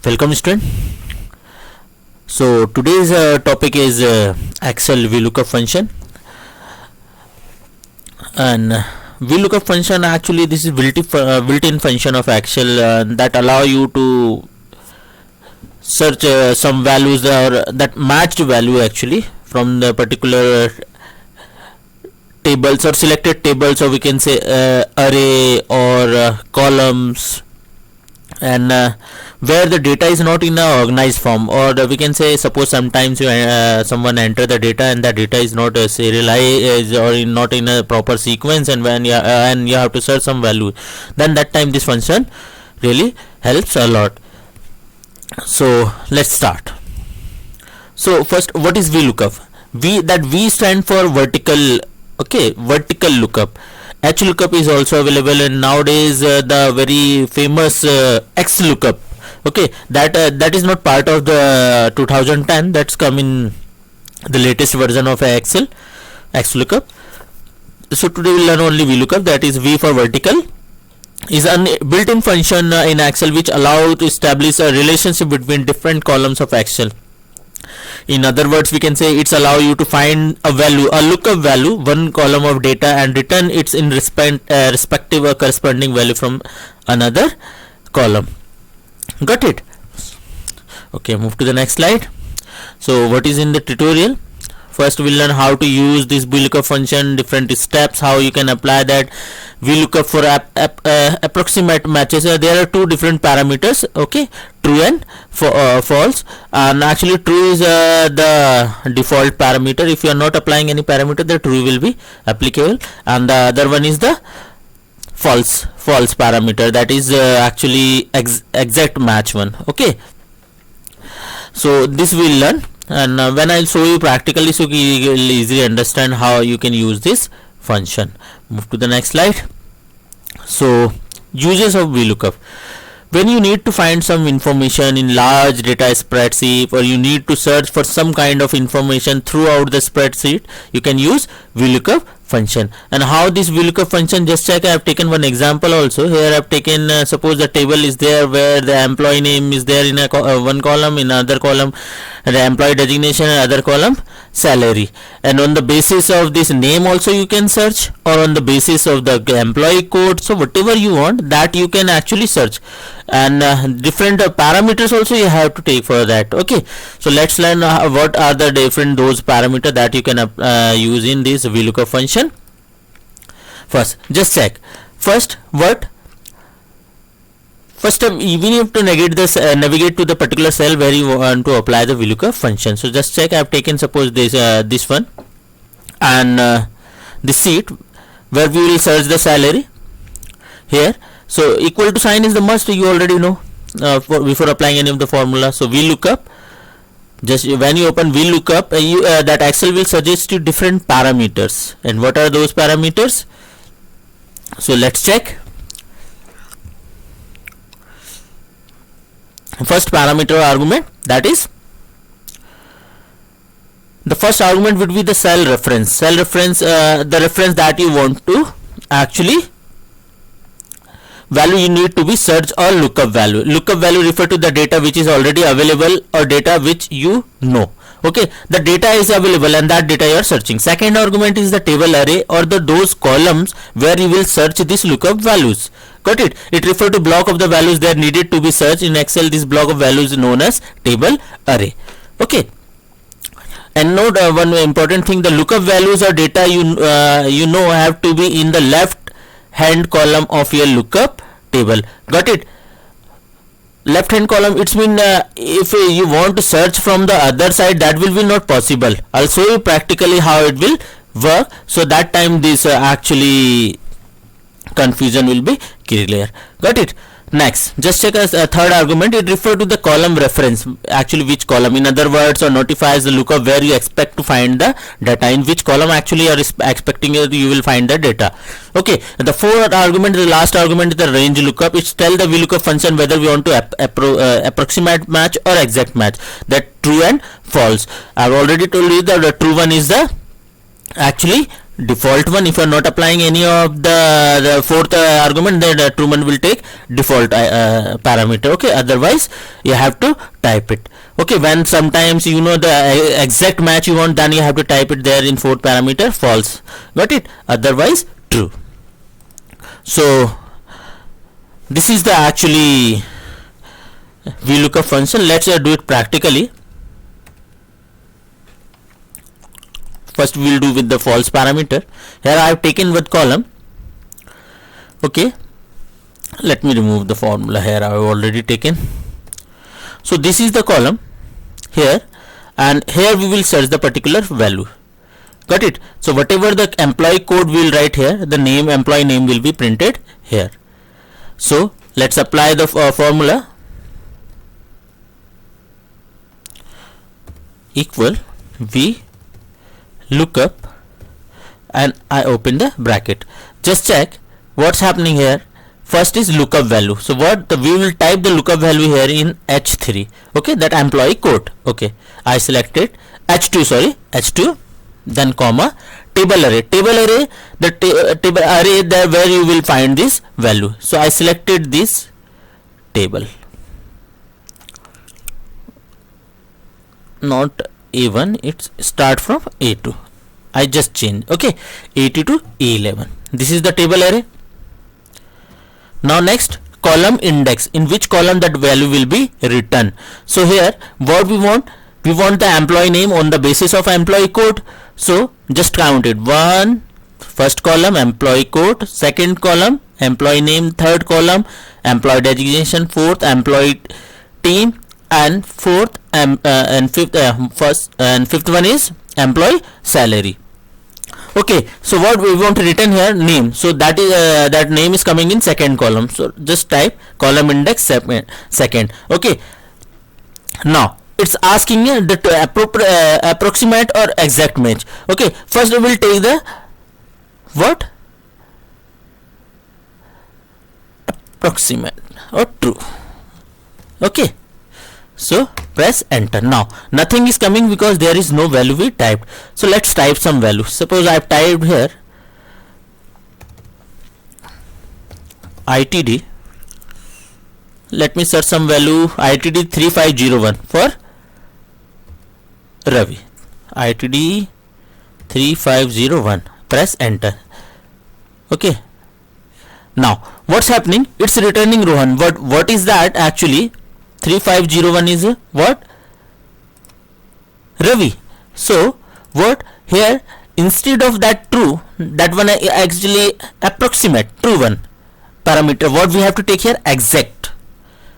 Welcome student. So today's topic is Excel VLOOKUP function, and VLOOKUP function, actually this is built-in function of Excel that allow you to search some values or that matched value actually from the particular tables or selected tables, or we can say array or columns, and where the data is not in a organized form, or we can say, suppose sometimes you someone enter the data and the data is not serialized or not in a proper sequence, and when you have to search some value, then that time this function really helps a lot. So let's start. So first, what is VLOOKUP? V stand for vertical. Okay, vertical lookup. H-lookup is also available, and nowadays the very famous X-lookup. Okay, that is not part of the 2010. That's come in the latest version of Excel, X-lookup. So today we'll learn only VLOOKUP, that is V for vertical. Is a built-in function in Excel which allow to establish a relationship between different columns of Excel. In other words, we can say it's allow you to find a value, a lookup value, one column of data, and return its in respective or corresponding value from another column. Got it? Okay, move to the next slide. So what is in the tutorial? First we'll learn how to use this VLOOKUP function, different steps, how you can apply that. VLOOKUP for approximate matches. There are two different parameters, okay, true and false, and actually true is the default parameter. If you are not applying any parameter, the true will be applicable, and the other one is the false parameter, that is actually exact match one. Okay, so this we'll learn, and when I'll show you practically, so you will easily understand how you can use this function. Move to the next slide. So uses of VLOOKUP: when you need to find some information in large data spreadsheet, or you need to search for some kind of information throughout the spreadsheet, you can use VLOOKUP function. And how this VLOOKUP function, just check, I have taken one example also. Here I have taken suppose the table is there where the employee name is there in a one column, in another column the employee designation, and other column salary, and on the basis of this name also you can search, or on the basis of the employee code. So whatever you want, that you can actually search, and different parameters also you have to take for that. Okay, so let's learn what are the different those parameters that you can use in this VLOOKUP function. First, just check. First we need to navigate to the particular cell where you want to apply the VLOOKUP function. So just check, I have taken suppose this one, and this sheet where we will search the salary here. So equal to sign is the must, you already know before applying any of the formula. So VLOOKUP, just when you open VLOOKUP, that Excel will suggest you different parameters. And what are those parameters? So let's check. First parameter argument, that is the first argument would be the cell reference. The reference that you want to actually value you need to be search or lookup value. Lookup value refer to the data which is already available or data which you know. Okay, the data is available and that data you are searching. Second argument is the table array, or those columns where you will search this lookup values. Got it? It refer to block of the values that needed to be searched in Excel. This block of values is known as table array. Okay, and note one important thing: the lookup values or data you know have to be in the left hand column of your lookup table. Got it? Left hand column, it's mean if you want to search from the other side, that will be not possible. I'll show you practically how it will work, so that time this actually confusion will be clear. Got it? Next, just check as a third argument, it refers to the column reference, actually which column, in other words, or notifies the lookup where you expect to find the data, in which column actually you are expecting you will find the data. Okay, the fourth argument, the last argument is the range lookup. It tells the VLOOKUP function whether we want to approximate match or exact match, that true and false. I have already told you that the true one is the actually default one. If you are not applying any of the fourth argument, then trueman will take default parameter. Okay, otherwise you have to type it. Okay, when sometimes you know the exact match you want, then you have to type it there in fourth parameter false. Got it? Otherwise true. So this is the actually VLOOKUP function. Let's do it practically. First we will do with the false parameter. Here I have taken with column. Okay, let me remove the formula. Here I have already taken. So this is the column here, and here we will search the particular value. Got it? So whatever the employee code we will write here, the name, employee name will be printed here. So let's apply the formula. Equal VLOOKUP, and I open the bracket. Just check what's happening here. First is lookup value. So we will type the lookup value here in H3. Okay, that employee code. Okay, I selected H2, sorry, H2, then comma, table array. Table array, the table array there where you will find this value. So I selected this table, not A1, it's start from A2. I just changed. Okay, A2 to A11. This is the table array. Now next, column index, in which column that value will be written. So here what we want the employee name on the basis of employee code. So just count it. First column employee code, second column employee name, third column employee designation, fourth employee team, and fifth one is employee salary. Okay, so what we want to return here, name. So that is that name is coming in second column. So just type column index second. Okay, now it's asking the approximate or exact match. Okay, first we will take the approximate or true. Okay, so press enter. Now nothing is coming because there is no value we typed. So let's type some value. Suppose I have typed here ITD. Let me search some value. ITD 3501 for Ravi. ITD 3501. Press enter. Okay, now what's happening? It's returning Rohan. What is that actually? 3501 is what? Ravi. So what here, instead of that true, that one actually approximate true one parameter, what we have to take here? Exact.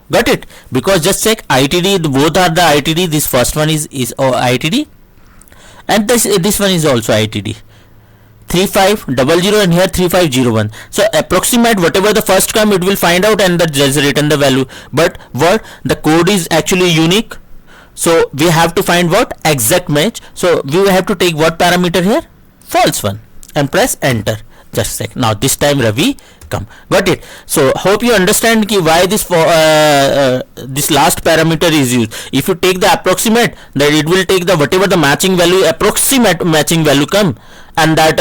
Got it? Because just check ITD, both are the ITD. This first one is ITD, and this one is also ITD. 3500 and here 3501. So approximate whatever the first come, it will find out and that just return the value. But what the code is actually unique, so we have to find what exact match. So we have to take what parameter here? False one, and press enter. Just a sec. Now this time Ravi come. Got it? So hope you understand why this this last parameter is used. If you take the approximate, then it will take the whatever the matching value, approximate matching value come, and that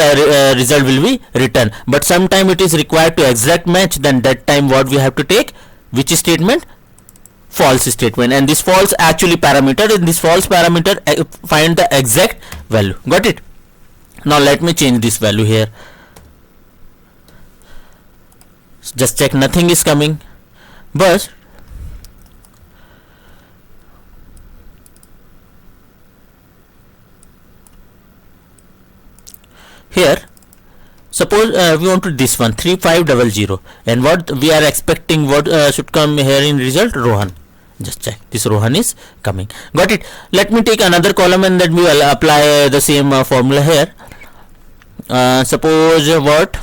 result will be written. But sometime it is required to exact match, then that time what we have to take? Which statement? False statement. And this false actually parameter, in this false parameter find the exact value. Got it? Now let me change this value here. Just check, nothing is coming. But here suppose we want to this one 3500, and what we are expecting, what should come here in result? Rohan. Just check, this Rohan is coming. Got it? Let me take another column and then we will apply the same formula here. Suppose what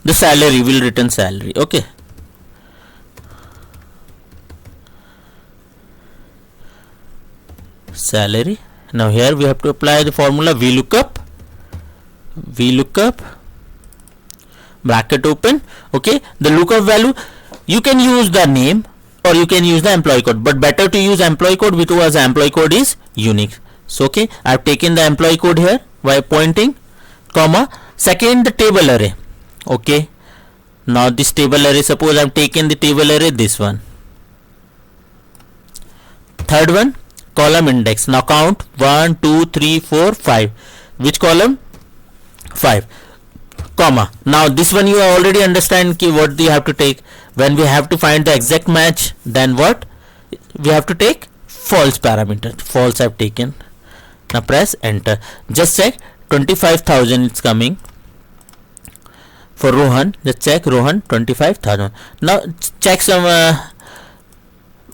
the salary will return salary. Okay, salary. Now here we have to apply the formula VLOOKUP, bracket open. Okay, the lookup value, you can use the name or you can use the employee code, but better to use employee code because the employee code is unique. So okay, I have taken the employee code here by pointing. comma second the table array. Okay, now this table array, suppose I've taken the table array, this one. Third one, column index. Now count 1 2 3 4 5. Which column? 5, comma. Now this one you already understand what you have to take. When we have to find the exact match, then what we have to take? False parameter. False I've taken. Now press enter. Just check 25,000 it's coming for Rohan. Just check Rohan 25,000. Now check some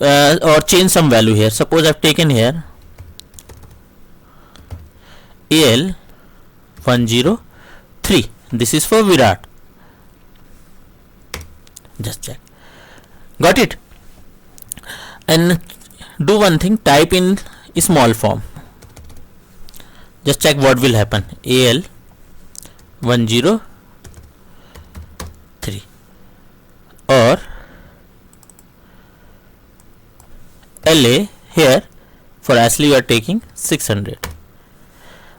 or change some value here. Suppose I've taken here AL 103. This is for Virat. Just check. Got it? And do one thing, type in small form. Just check what will happen. AL 103 or LA. Here for Ashley you are taking 600.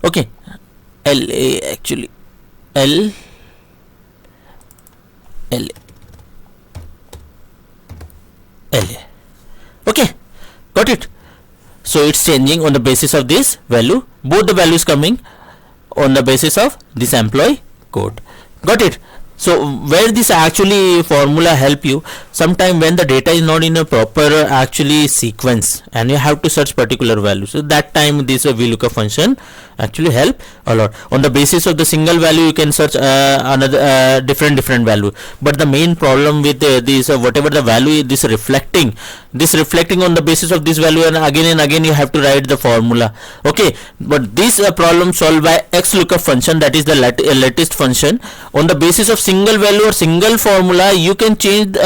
Okay, LA actually LA. Okay, got it. So it's changing on the basis of this value. Both the values coming on the basis of this employee code. Got it? So where this actually formula help you, sometime when the data is not in a proper actually sequence and you have to search particular value, so that time this VLOOKUP function actually help a lot. On the basis of the single value you can search another different value, but the main problem with this whatever the value this reflecting on the basis of this value, and again you have to write the formula. Okay, but this problem solved by XLOOKUP function, that is the latest function. On the basis of single value or single formula you can change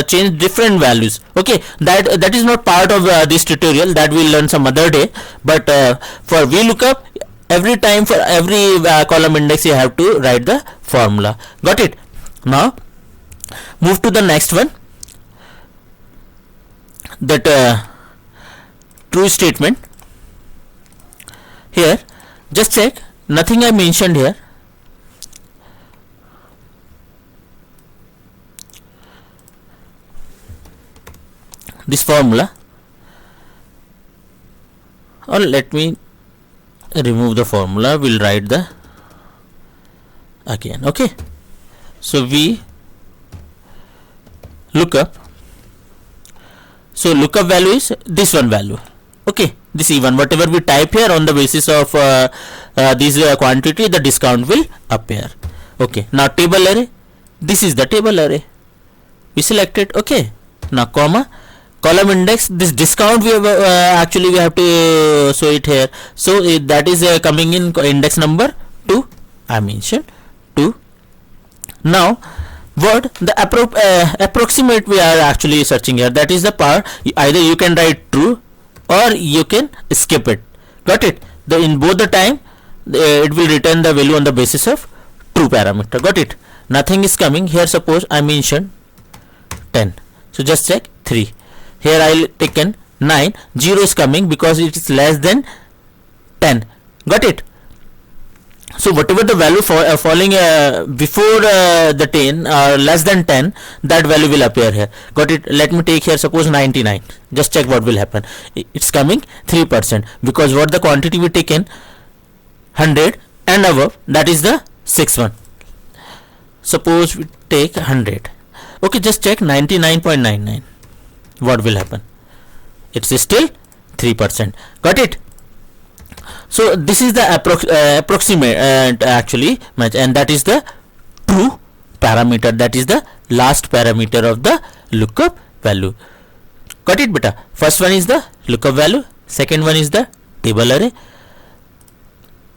change different values. Okay, that is not part of this tutorial, that we'll learn some other day. But for VLOOKUP, every time for every column index you have to write the formula. Got it? Now move to the next one, that true statement. Here just check, nothing I mentioned here. This formula, or let me remove the formula, we'll write the again. Okay, so we lookup, so lookup value is this one value. Okay, this even whatever we type here, on the basis of this quantity the discount will appear. Okay, now table array, this is the table array, we select it. Okay, now comma, column index, this discount we have actually we have to show it here, so that is coming in index number 2, I mentioned 2. Now what the approximate we are actually searching here, that is the part, either you can write true or you can skip it. Got it? In both the time it will return the value on the basis of true parameter. Got it? Nothing is coming here. Suppose I mentioned 10, so just check 3. Here I'll taken 9, 0 is coming because it is less than 10. Got it? So whatever the value falling before the 10 or less than 10, that value will appear here. Got it? Let me take here suppose 99. Just check what will happen. It's coming 3% because what the quantity we taken 100 and above, that is the 6 one. Suppose we take 100. Okay, just check 99.99. What will happen? It's still 3%. Got it? So this is the approximate actually match, and that is the true parameter, that is the last parameter of the lookup value. Got it, beta? First one is the lookup value, second one is the table array,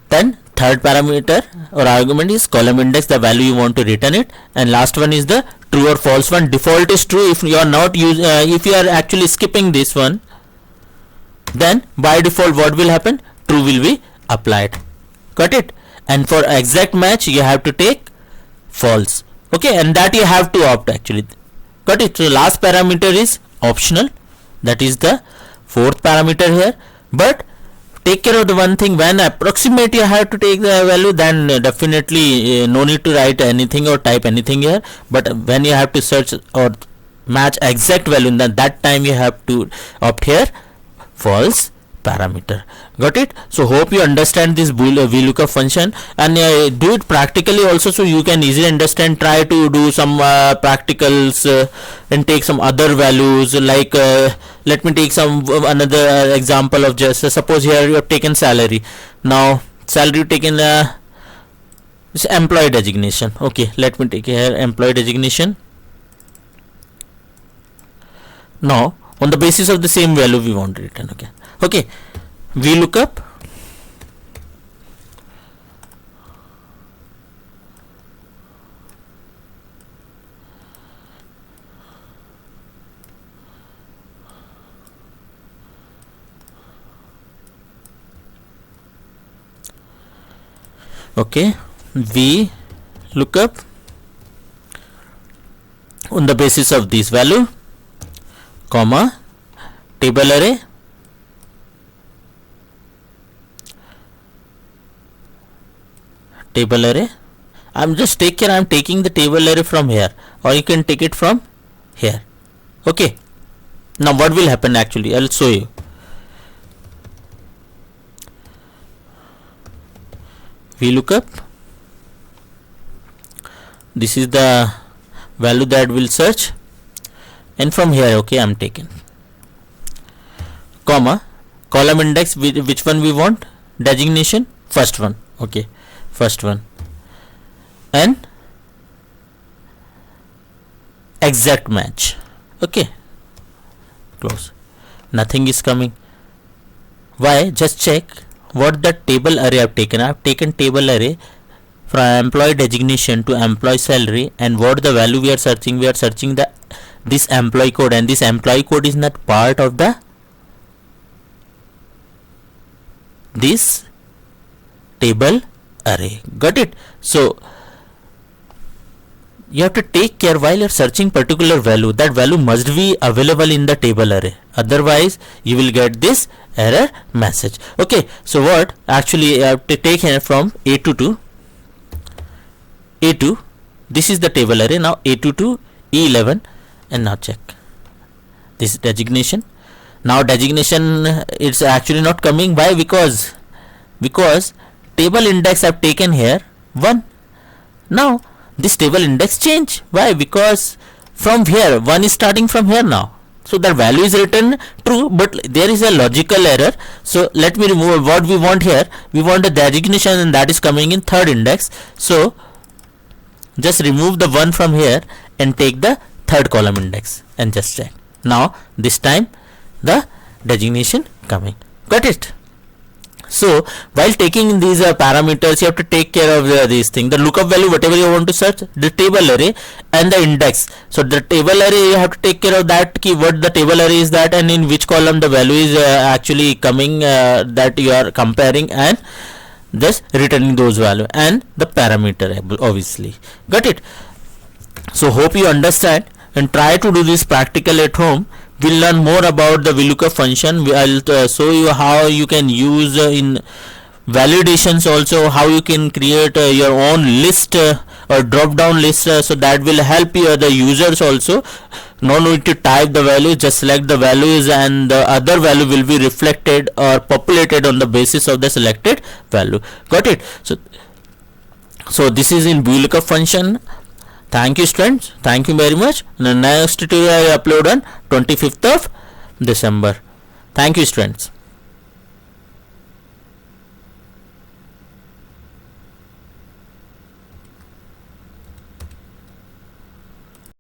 then third parameter or argument is column index, the value you want to return it, and last one is the true or false one. Default is true. If you are not if you are actually skipping this one, then by default what will happen? True will be applied. Got it? And for exact match you have to take false. Okay, and that you have to opt actually. Got it? So last parameter is optional, that is the fourth parameter here, but take care of the one thing, when approximate you have to take the value, then definitely no need to write anything or type anything here. But when you have to search or match exact value, then that time you have to opt here false parameter. Got it? So hope you understand this VLOOKUP function, and do it practically also, so you can easily understand. Try to do some practicals and take some other values, like let me take some another example of just suppose here you have taken salary. Now salary taken this employee designation. Okay, let me take here employee designation. Now on the basis of the same value we want to return. Okay, VLOOKUP VLOOKUP on the basis of this value, comma, table array, I'm just I'm taking the table array from here, or you can take it from here. Okay, now what will happen? Actually, I'll show you. VLOOKUP, this is the value that will search, and from here, okay, I'm taking comma, column index, which one we want, designation, first one. Okay, first one, and exact match. Okay, close. Nothing is coming. Why? Just check what the table array I've taken. I've taken table array from employee designation to employee salary, and what the value we are searching? We are searching the this employee code, and this employee code is not part of the this table array. Got it? So you have to take care while you're searching particular value, that value must be available in the table array, otherwise you will get this error message. Okay, so what actually you have to take here from A2 to A2, this is the table array. Now A2 to E11, and now check this designation. Now designation it's actually not coming. Why? Because table index I've taken here 1. Now this table index change. Why? Because from here 1 is starting from here now, so the value is written true, but there is a logical error. So let me remove what we want here. We want a designation, and that is coming in third index. So just remove the 1 from here and take the third column index and just check. Now this time the designation coming. Got it? So while taking these parameters, you have to take care of these things, the lookup value, whatever you want to search, the table array, and the index. So the table array, you have to take care of that key, what the table array is that, and in which column the value is actually coming, that you are comparing, and just returning those value, and the parameter obviously. Got it? So hope you understand, and try to do this practical at home. We'll learn more about the VLOOKUP function. I'll show you how you can use in validations, also how you can create your own list or drop down list, so that will help you the users also. No need to type the value, just select the values, and the other value will be reflected or populated on the basis of the selected value. Got it? So this is in VLOOKUP function. Thank you students, thank you very much. The next tutorial I upload on 25th of December. Thank you students.